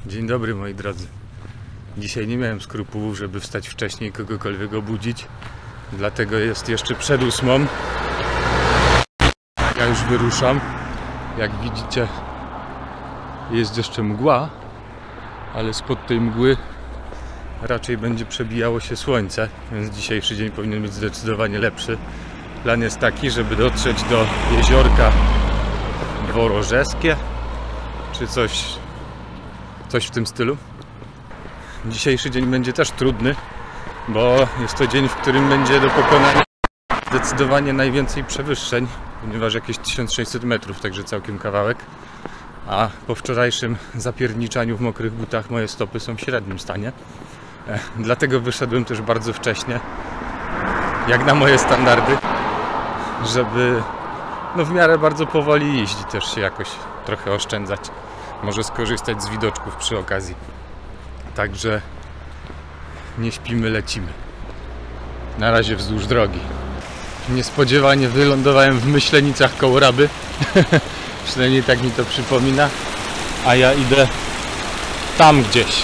Dzień dobry moi drodzy. Dzisiaj nie miałem skrupułów, żeby wstać wcześniej, kogokolwiek obudzić. Dlatego jest jeszcze przed 8. Ja już wyruszam. Jak widzicie, jest jeszcze mgła, ale spod tej mgły raczej będzie przebijało się słońce, więc dzisiejszy dzień powinien być zdecydowanie lepszy. Plan jest taki, żeby dotrzeć do jeziorka Worożeskie, czy coś w tym stylu. Dzisiejszy dzień będzie też trudny, bo jest to dzień, w którym będzie do pokonania zdecydowanie najwięcej przewyższeń, ponieważ jakieś 1600 metrów, także całkiem kawałek. A po wczorajszym zapierniczaniu w mokrych butach moje stopy są w średnim stanie. Dlatego wyszedłem też bardzo wcześnie, jak na moje standardy, żeby w miarę bardzo powoli iść i też się jakoś trochę oszczędzać. Może skorzystać z widoczków przy okazji. Także nie śpimy, lecimy. Na razie wzdłuż drogi. Niespodziewanie wylądowałem w Myślenicach koło Raby. Przynajmniej tak mi to przypomina. A ja idę tam gdzieś.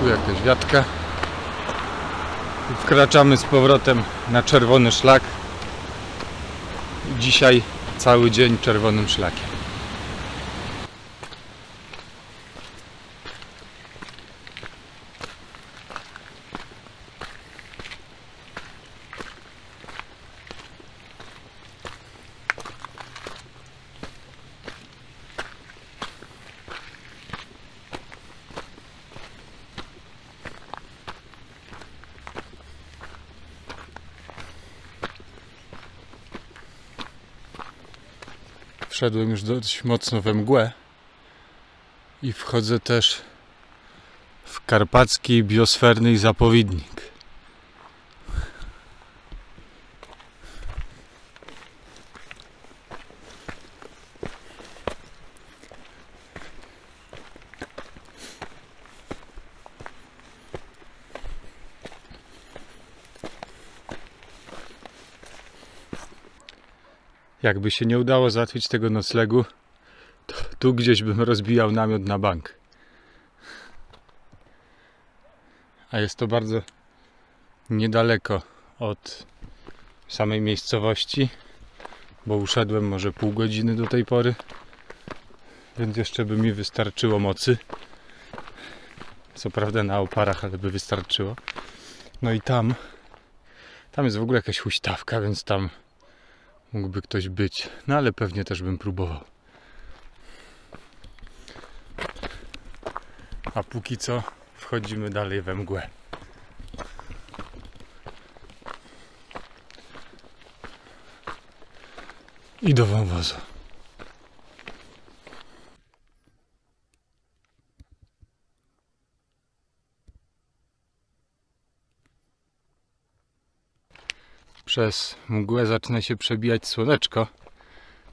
Tu jakaś wiatka. I wkraczamy z powrotem na czerwony szlak. I dzisiaj cały dzień czerwonym szlakiem. Wszedłem już dość mocno we mgłę i wchodzę też w karpacki biosferny zapowiednik. Jakby się nie udało załatwić tego noclegu, to tu gdzieś bym rozbijał namiot na bank. A jest to bardzo niedaleko od samej miejscowości, bo uszedłem może pół godziny do tej pory, więc jeszcze by mi wystarczyło mocy. Co prawda na oparach, ale by wystarczyło. No i tam jest w ogóle jakaś huśtawka, więc tam mógłby ktoś być, no ale pewnie też bym próbował. A póki co wchodzimy dalej we mgłę. I do wąwozu. Przez mgłę zaczyna się przebijać słoneczko,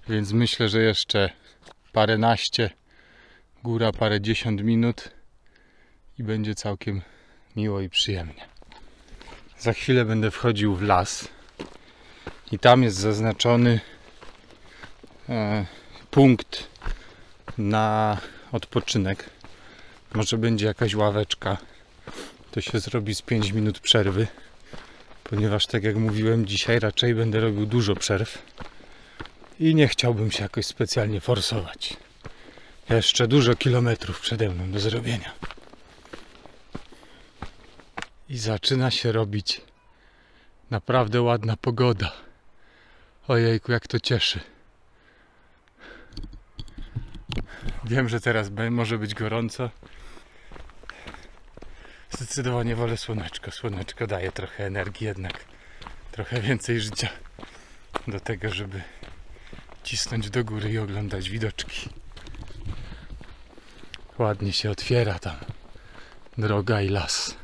więc myślę, że jeszcze paręnaście, góra parędziesiąt minut i będzie całkiem miło i przyjemnie. Za chwilę będę wchodził w las i tam jest zaznaczony punkt na odpoczynek. Może będzie jakaś ławeczka, to się zrobi z 5 minut przerwy. Ponieważ tak jak mówiłem, dzisiaj raczej będę robił dużo przerw i nie chciałbym się jakoś specjalnie forsować. Jeszcze dużo kilometrów przede mną do zrobienia. I zaczyna się robić naprawdę ładna pogoda. Ojejku, jak to cieszy. Wiem, że teraz może być gorąco. Zdecydowanie wolę słoneczko. Słoneczko daje trochę energii jednak. Trochę więcej życia do tego, żeby cisnąć do góry i oglądać widoczki. Ładnie się otwiera tam droga i las.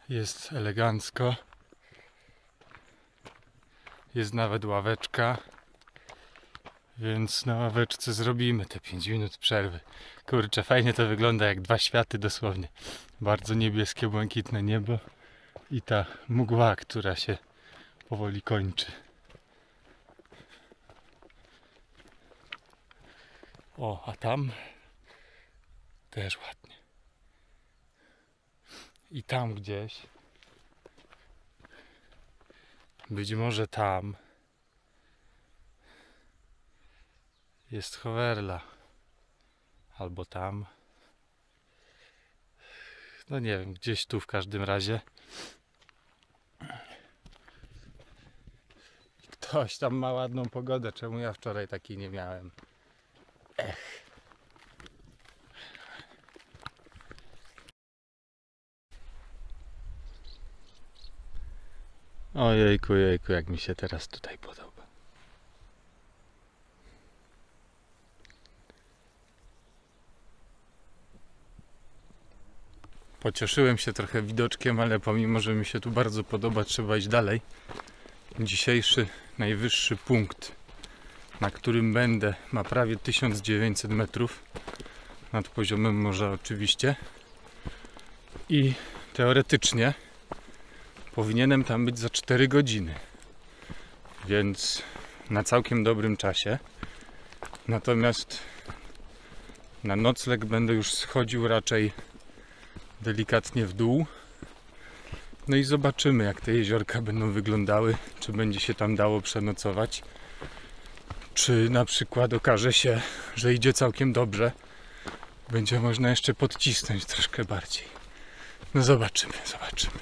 Jest elegancko. Jest nawet ławeczka. Więc na ławeczce zrobimy te 5 minut przerwy. Kurczę, fajnie to wygląda, jak dwa światy dosłownie. Bardzo niebieskie, błękitne niebo i ta mgła, która się powoli kończy. O, a tam też ładnie. I tam gdzieś, być może tam jest Hoverla. Albo tam. No nie wiem, gdzieś tu w każdym razie. Ktoś tam ma ładną pogodę, czemu ja wczoraj takiej nie miałem? Ech. Ojejku, jejku, jak mi się teraz tutaj podoba. Pocieszyłem się trochę widoczkiem, ale pomimo, że mi się tu bardzo podoba, trzeba iść dalej. Dzisiejszy najwyższy punkt, na którym będę, ma prawie 1900 metrów nad poziomem morza oczywiście. I teoretycznie powinienem tam być za 4 godziny. Więc na całkiem dobrym czasie. Natomiast na nocleg będę już schodził raczej delikatnie w dół. No i zobaczymy, jak te jeziorka będą wyglądały, czy będzie się tam dało przenocować, czy na przykład okaże się, że idzie całkiem dobrze, będzie można jeszcze podcisnąć troszkę bardziej. No zobaczymy, zobaczymy.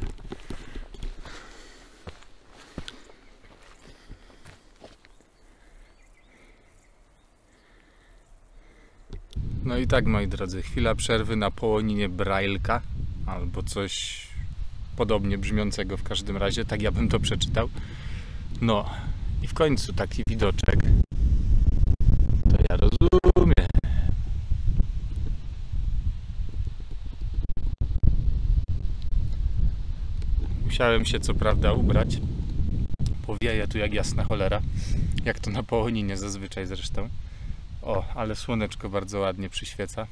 No i tak, moi drodzy, chwila przerwy na połoninie Braille'ka, albo coś podobnie brzmiącego w każdym razie, tak ja bym to przeczytał. No i w końcu taki widoczek, to ja rozumiem. Musiałem się co prawda ubrać, powieje tu jak jasna cholera, jak to na połoninie zazwyczaj zresztą. O, ale słoneczko bardzo ładnie przyświeca.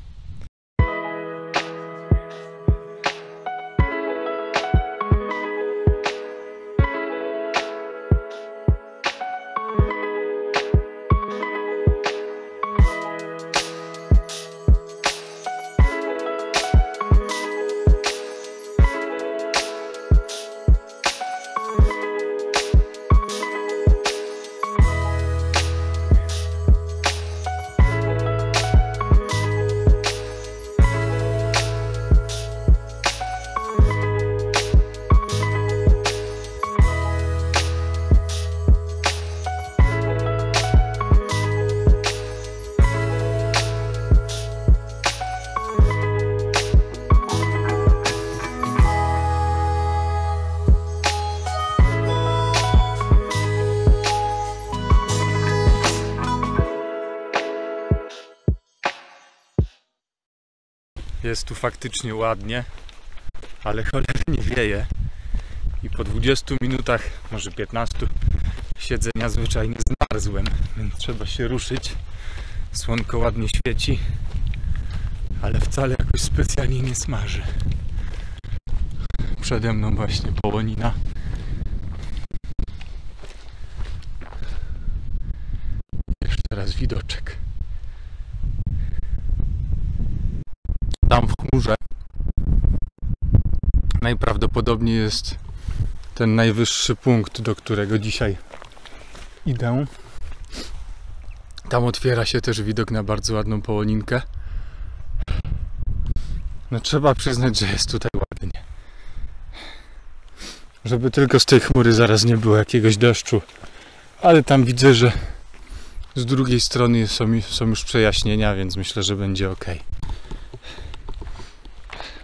Jest tu faktycznie ładnie, ale cholernie wieje i po 20 minutach, może 15 siedzenia zwyczajnie zmarzłem, więc trzeba się ruszyć. Słonko ładnie świeci, ale wcale jakoś specjalnie nie smaży. Przede mną właśnie połonina. Jeszcze raz widoczek. Tam w chmurze najprawdopodobniej jest ten najwyższy punkt, do którego dzisiaj idę. Tam otwiera się też widok na bardzo ładną połoninkę. No trzeba przyznać, że jest tutaj ładnie. Żeby tylko z tej chmury zaraz nie było jakiegoś deszczu. Ale tam widzę, że z drugiej strony są już przejaśnienia, więc myślę, że będzie ok.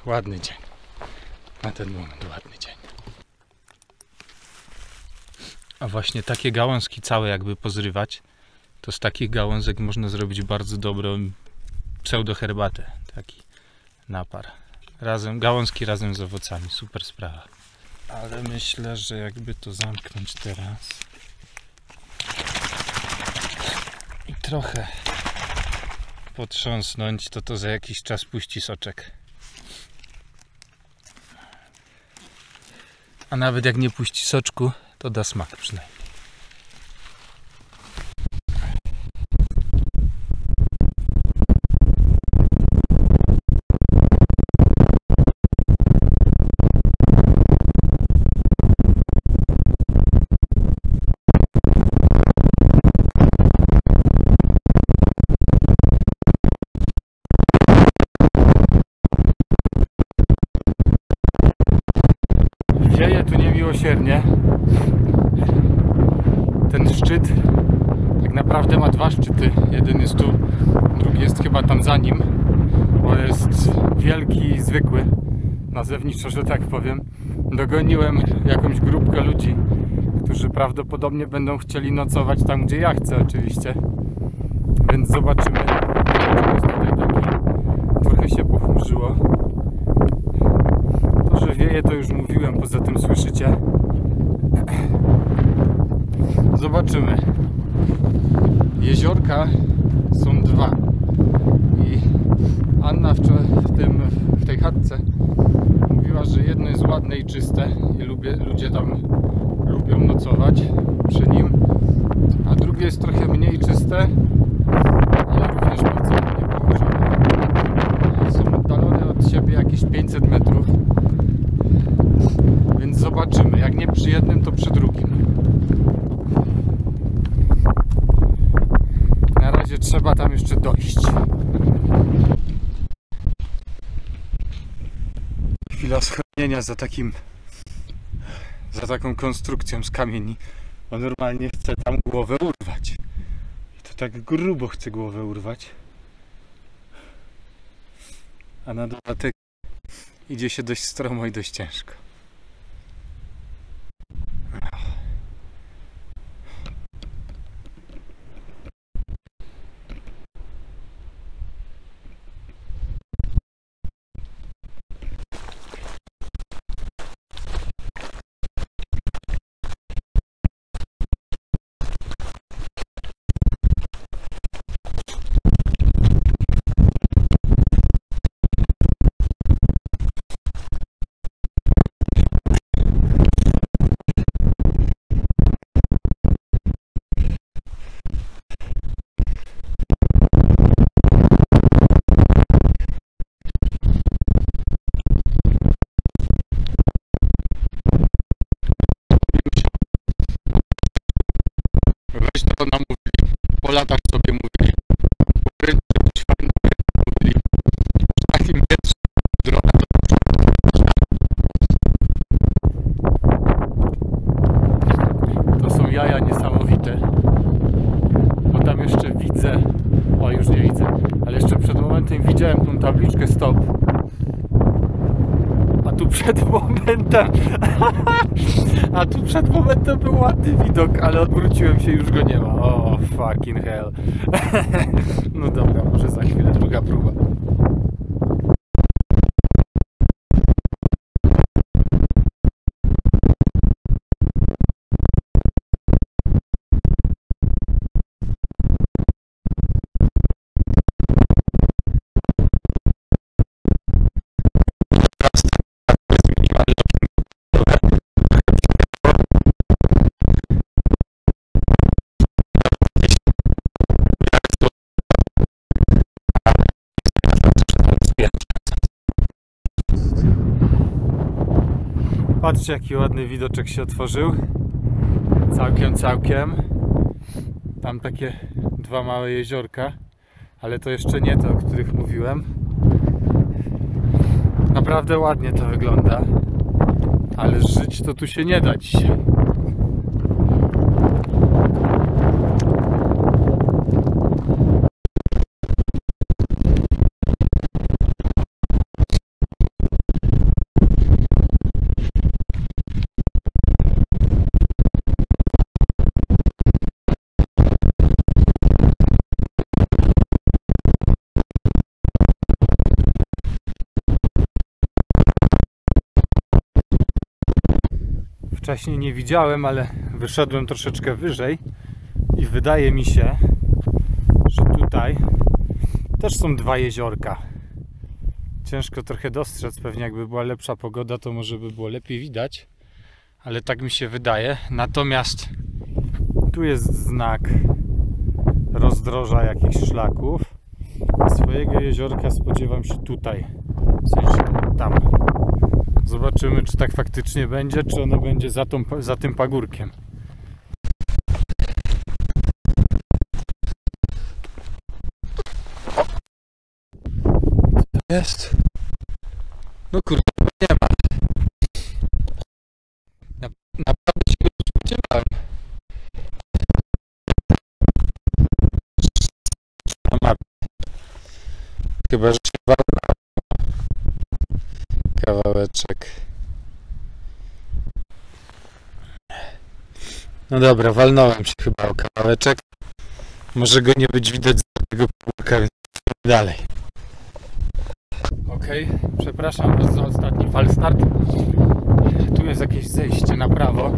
Ładny dzień. Na ten moment ładny dzień. A właśnie takie gałązki całe jakby pozrywać, to z takich gałązek można zrobić bardzo dobrą pseudoherbatę. Taki napar. Gałązki razem z owocami. Super sprawa. Ale myślę, że jakby to zamknąć teraz i trochę potrząsnąć, to za jakiś czas puści soczek. A nawet jak nie puści soczku, to da smak przynajmniej. niemiłosiernie. Ten szczyt tak naprawdę ma dwa szczyty. Jeden jest tu, drugi jest chyba tam za nim, bo jest wielki i zwykły, nazewniczo, że tak powiem. Dogoniłem jakąś grupkę ludzi, którzy prawdopodobnie będą chcieli nocować tam, gdzie ja chcę oczywiście. Więc zobaczymy. Jest tutaj taki, trochę się pochmurzyło. To, że wieje, to już mówiłem, poza tym słyszycie. Zobaczymy. Jeziorka są dwa. I Anna w tej chatce mówiła, że jedno jest ładne i czyste i ludzie tam lubią nocować przy nim, a drugie jest trochę mniej czyste, ale również bardzo ładnie położone. Są oddalone od siebie jakieś 500 metrów, więc zobaczymy. Jak nie przy jednym, to przy drugim. Na razie trzeba tam jeszcze dojść. Chwila schronienia za taką konstrukcją z kamieni, bo normalnie chce tam głowę urwać. I to tak grubo chce głowę urwać. A na dodatek idzie się dość stromo i dość ciężko. Weź to nam mówili, po latach sobie mówili, mówili, w takim wietrze droga to są jaja niesamowite, bo tam jeszcze widzę, o już nie widzę, ale jeszcze przed momentem widziałem tą tabliczkę stop, a tu przed momentem był ładny widok, ale odwróciłem się, już go nie ma. O, fucking hell. No dobra, może za chwilę druga próba. Patrzcie, jaki ładny widoczek się otworzył. Całkiem. Tam takie dwa małe jeziorka, ale to jeszcze nie te, o których mówiłem. Naprawdę ładnie to wygląda, ale żyć to tu się nie da dzisiaj. Wcześniej nie widziałem, ale wyszedłem troszeczkę wyżej i wydaje mi się, że tutaj też są dwa jeziorka. Ciężko trochę dostrzec, pewnie jakby była lepsza pogoda, to może by było lepiej widać, ale tak mi się wydaje. Natomiast tu jest znak rozdroża jakichś szlaków, a swojego jeziorka spodziewam się tutaj, w sensie tam. Zobaczymy, czy tak faktycznie będzie, czy ono będzie za tym pagórkiem. Co to jest? No kurde, nie ma. Chyba, że się walnął kawałeczek. No dobra, walnąłem się chyba o kawałeczek. Może go nie być widać z tego półka, więc dalej. Okej, przepraszam Was za ostatni falstart. Tu jest jakieś zejście na prawo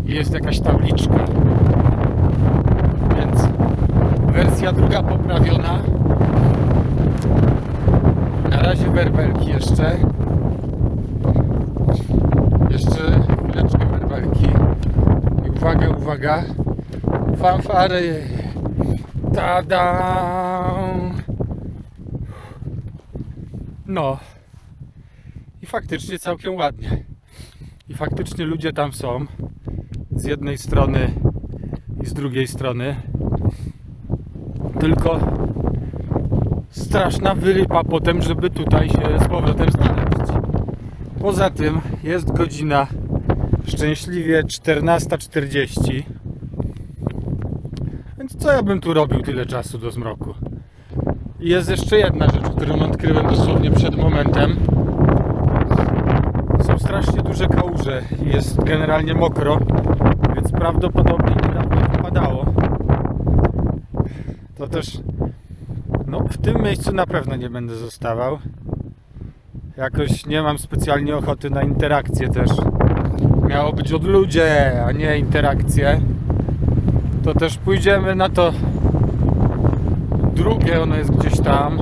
i jest jakaś tabliczka. Więc wersja druga poprawiona. Na razie werbelki jeszcze. Jeszcze chwileczkę werbelki. I uwaga, uwaga. Fanfary. Tada! No. I faktycznie całkiem ładnie. I faktycznie ludzie tam są. Z jednej strony i z drugiej strony. Tylko straszna wyrypa potem, żeby tutaj się z powrotem znaleźć. Poza tym jest godzina szczęśliwie 14:40. Więc co ja bym tu robił tyle czasu do zmroku? I jest jeszcze jedna rzecz, którą odkryłem dosłownie przed momentem. Są strasznie duże kałuże i jest generalnie mokro, więc prawdopodobnie niedawno padało. To też no, w tym miejscu na pewno nie będę zostawał. Jakoś nie mam specjalnie ochoty na interakcję też. Miało być od ludzie, a nie interakcje. To też pójdziemy na to drugie, ono jest gdzieś tam.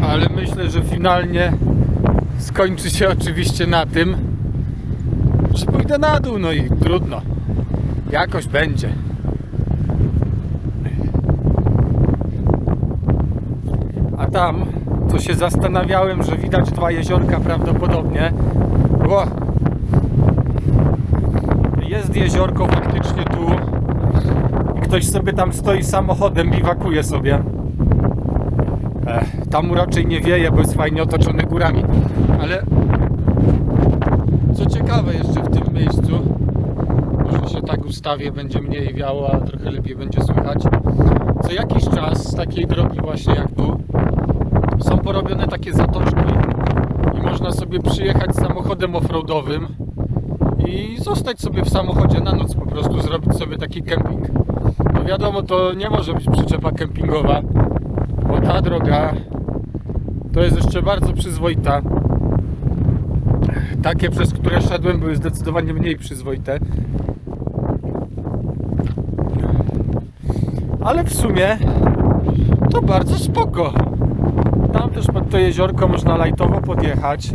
Ale myślę, że finalnie skończy się oczywiście na tym, że pójdę na dół, no i trudno. Jakoś będzie. A tam, co się zastanawiałem, że widać dwa jeziorka prawdopodobnie. Bo jest jeziorko faktycznie tu i ktoś sobie tam stoi samochodem, biwakuje sobie. Tam mu raczej nie wieje, bo jest fajnie otoczony górami. Ale co ciekawe jeszcze w tym miejscu, może się tak ustawię, będzie mniej wiało, a trochę lepiej będzie słychać. Co jakiś czas z takiej drogi właśnie jak tu są porobione takie zatoczki i można sobie przyjechać samochodem offroadowym i zostać sobie w samochodzie na noc, po prostu zrobić sobie taki kemping. No wiadomo, to nie może być przyczepa kempingowa, bo ta droga to jest jeszcze bardzo przyzwoita. Takie, przez które szedłem, były zdecydowanie mniej przyzwoite. Ale w sumie to bardzo spoko. Tam też pod to jeziorko można lajtowo podjechać.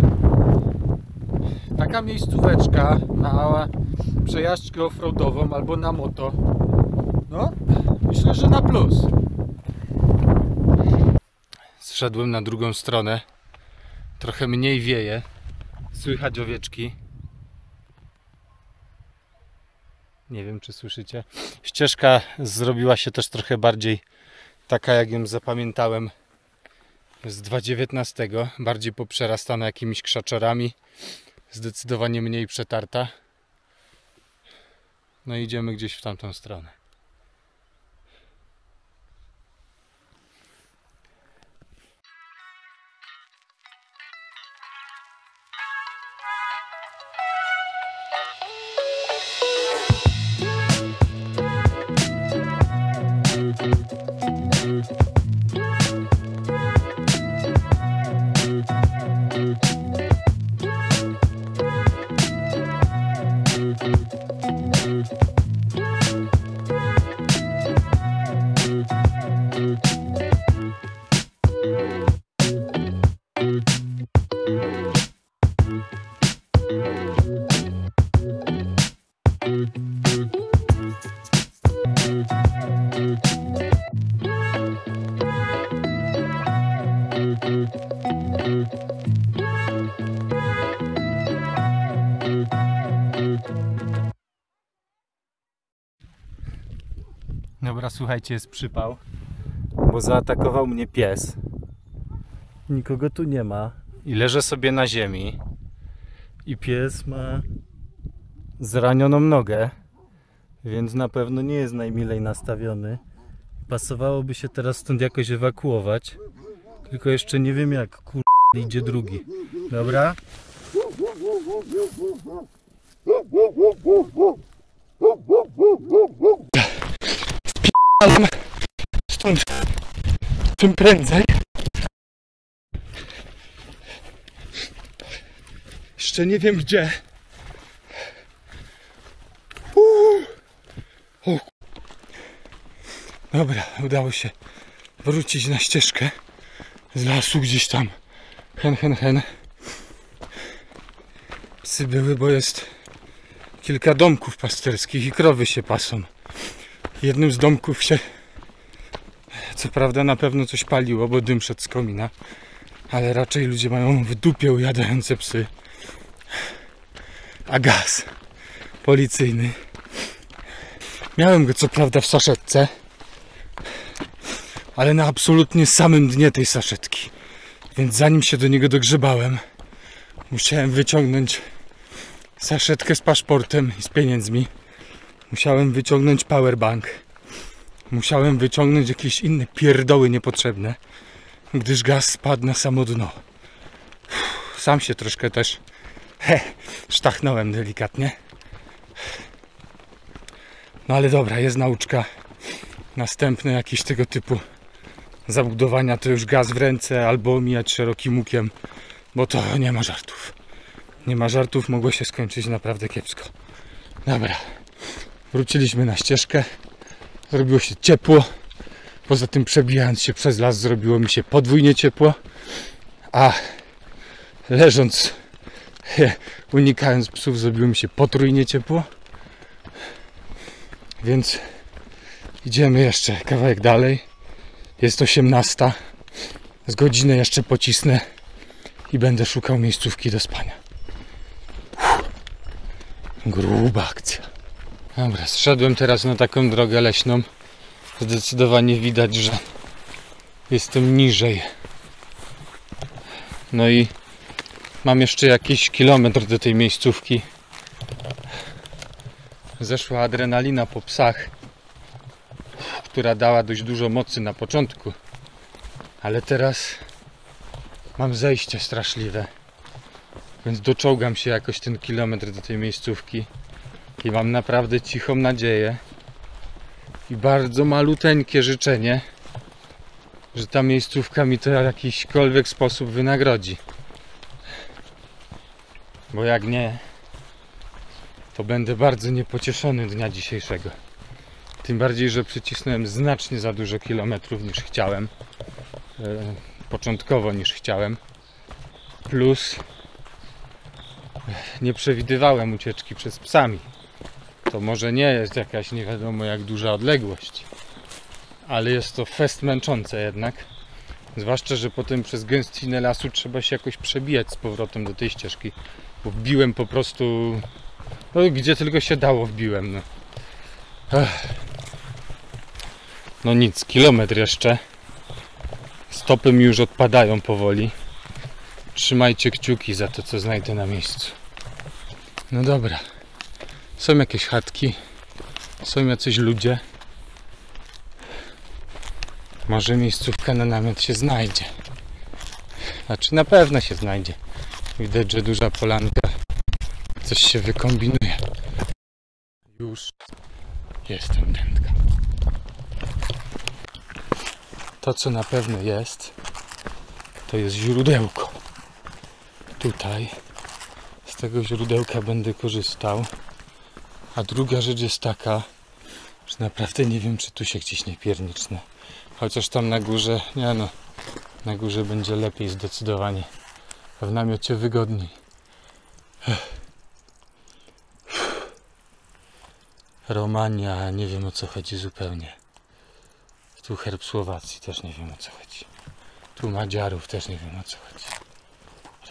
Taka miejscóweczka na przejażdżkę offroadową albo na moto. No, myślę, że na plus. Zszedłem na drugą stronę. Trochę mniej wieje. Słychać owieczki. Nie wiem, czy słyszycie. Ścieżka zrobiła się też trochę bardziej taka, jak ją zapamiętałem z 2019. Bardziej poprzerastana jakimiś krzaczorami. Zdecydowanie mniej przetarta. No i idziemy gdzieś w tamtą stronę. Dobra, słuchajcie, jest przypał, bo zaatakował mnie pies. Nikogo tu nie ma. I leżę sobie na ziemi. I pies ma zranioną nogę, więc na pewno nie jest najmilej nastawiony. Pasowałoby się teraz stąd jakoś ewakuować. Tylko jeszcze nie wiem jak. Idzie drugi. Dobra? Spie***am stąd czym prędzej. Jeszcze nie wiem gdzie. Dobra, udało się wrócić na ścieżkę z lasu gdzieś tam. Hen. Psy były, bo jest kilka domków pasterskich i krowy się pasą. Jednym z domków się, co prawda, na pewno coś paliło, bo dym szedł z komina, ale raczej ludzie mają w dupie ujadające psy. A gaz policyjny. Miałem go co prawda w saszetce, ale na absolutnie samym dnie tej saszetki. Więc zanim się do niego dogrzebałem, musiałem wyciągnąć saszetkę z paszportem i z pieniędzmi. Musiałem wyciągnąć powerbank. Musiałem wyciągnąć jakieś inne pierdoły niepotrzebne, gdyż gaz spadł na samo dno. Sam się troszkę też sztachnąłem delikatnie. No ale dobra, jest nauczka. Następne jakieś tego typu zabudowania to już gaz w ręce albo omijać szerokim łukiem, bo to nie ma żartów. Nie ma żartów, mogło się skończyć naprawdę kiepsko. Dobra, wróciliśmy na ścieżkę. Zrobiło się ciepło. Poza tym przebijając się przez las zrobiło mi się podwójnie ciepło. A leżąc, unikając psów, zrobiło mi się potrójnie ciepło. Więc idziemy jeszcze kawałek dalej. Jest 18. Z godzinę jeszcze pocisnę i będę szukał miejscówki do spania. Gruba akcja. Dobra, zszedłem teraz na taką drogę leśną. Zdecydowanie widać, że jestem niżej. No i mam jeszcze jakiś kilometr do tej miejscówki. Zeszła adrenalina po psach, która dała dość dużo mocy na początku, ale teraz mam zejście straszliwe, więc doczołgam się jakoś ten kilometr do tej miejscówki i mam naprawdę cichą nadzieję i bardzo maluteńkie życzenie, że ta miejscówka mi to w jakiśkolwiek sposób wynagrodzi, bo jak nie, to będę bardzo niepocieszony dnia dzisiejszego. Tym bardziej, że przycisnąłem znacznie za dużo kilometrów niż chciałem. Początkowo niż chciałem. Plus nie przewidywałem ucieczki przez psami. To może nie jest jakaś nie wiadomo jak duża odległość, ale jest to fest męczące jednak. Zwłaszcza, że potem przez gęstwinę lasu trzeba się jakoś przebijać z powrotem do tej ścieżki. Bo wbiłem po prostu... No, gdzie tylko się dało wbiłem. No. No nic, kilometr jeszcze. Stopy mi już odpadają powoli. Trzymajcie kciuki za to, co znajdę na miejscu. No dobra. Są jakieś chatki. Są jacyś ludzie. Może miejscówka na namiot się znajdzie. Znaczy na pewno się znajdzie. Widać, że duża polanka. Coś się wykombinuje. Już jestem dętka. To co na pewno jest, to jest źródełko. Tutaj z tego źródełka będę korzystał. A druga rzecz jest taka, że naprawdę nie wiem, czy tu się gdzieś nie piernicznę. Chociaż tam na górze, nie no, na górze będzie lepiej zdecydowanie. W namiocie wygodniej. Romania, nie wiem o co chodzi zupełnie. Tu herb Słowacji, też nie wiem o co chodzi. Tu Madziarów, też nie wiem o co chodzi.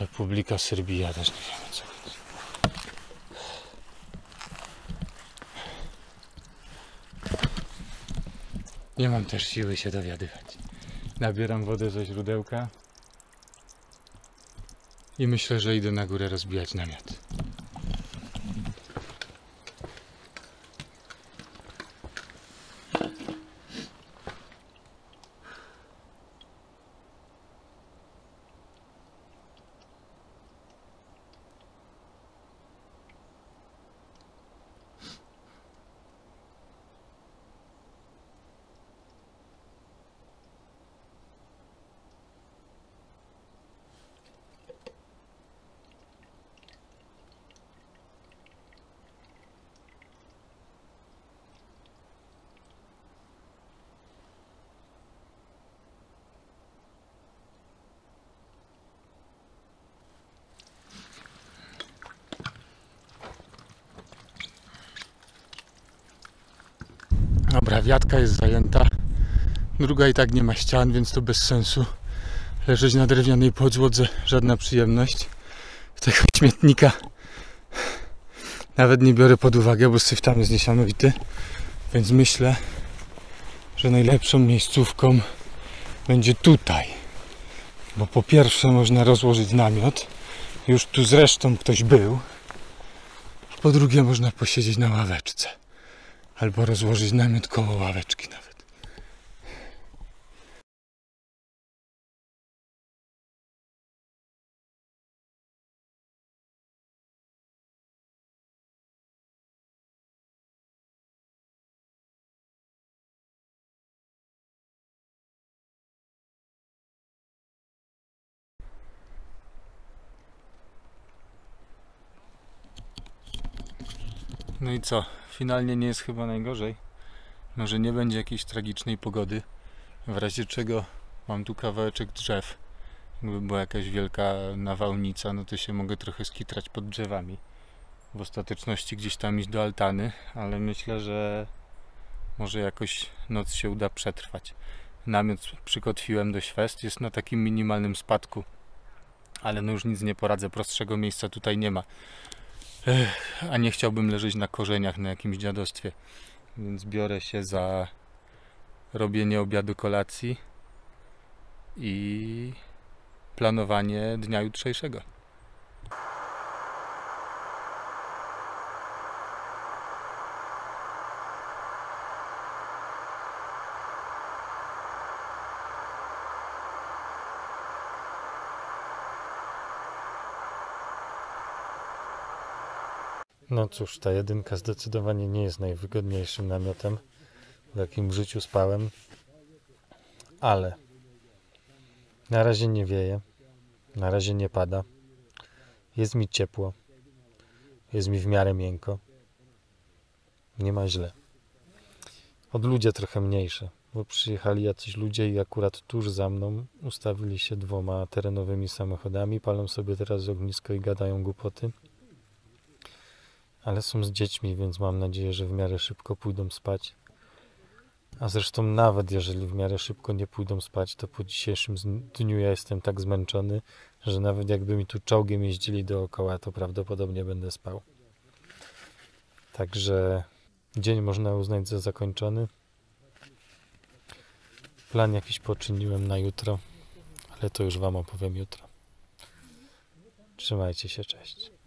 Republika Serbia, też nie wiem o co chodzi. Nie mam też siły się dowiadywać. Nabieram wodę ze źródełka i myślę, że idę na górę rozbijać namiot. Dobra, wiatka jest zajęta. Druga i tak nie ma ścian, więc to bez sensu. Leżeć na drewnianej podłodze, żadna przyjemność. Tego śmietnika nawet nie biorę pod uwagę, bo syf tam jest niesamowity. Więc myślę, że najlepszą miejscówką będzie tutaj. Bo po pierwsze można rozłożyć namiot. Już tu zresztą ktoś był. A po drugie można posiedzieć na ławeczce. Albo rozłożyć namiot koło ławeczki nawet. No i co? Finalnie nie jest chyba najgorzej. Może nie będzie jakiejś tragicznej pogody. W razie czego mam tu kawałeczek drzew. Gdyby była jakaś wielka nawałnica, no to się mogę trochę skitrać pod drzewami. W ostateczności gdzieś tam iść do altany, ale myślę, że może jakoś noc się uda przetrwać. Namiot przykotwiłem do świest, jest na takim minimalnym spadku. Ale no już nic nie poradzę, prostszego miejsca tutaj nie ma. A nie chciałbym leżeć na korzeniach na jakimś dziadostwie. Więc biorę się za robienie obiadu, kolacji i planowanie dnia jutrzejszego. No cóż, ta jedynka zdecydowanie nie jest najwygodniejszym namiotem, w jakim w życiu spałem, ale na razie nie wieje, na razie nie pada, jest mi ciepło, jest mi w miarę miękko, nie ma źle. Odludzie trochę mniejsze, bo przyjechali jacyś ludzie i akurat tuż za mną ustawili się 2 terenowymi samochodami, palą sobie teraz ognisko i gadają głupoty. Ale są z dziećmi, więc mam nadzieję, że w miarę szybko pójdą spać. A zresztą nawet jeżeli w miarę szybko nie pójdą spać, to po dzisiejszym dniu ja jestem tak zmęczony, że nawet jakby mi tu czołgiem jeździli dookoła, to prawdopodobnie będę spał. Także dzień można uznać za zakończony. Plan jakiś poczyniłem na jutro, ale to już Wam opowiem jutro. Trzymajcie się, cześć.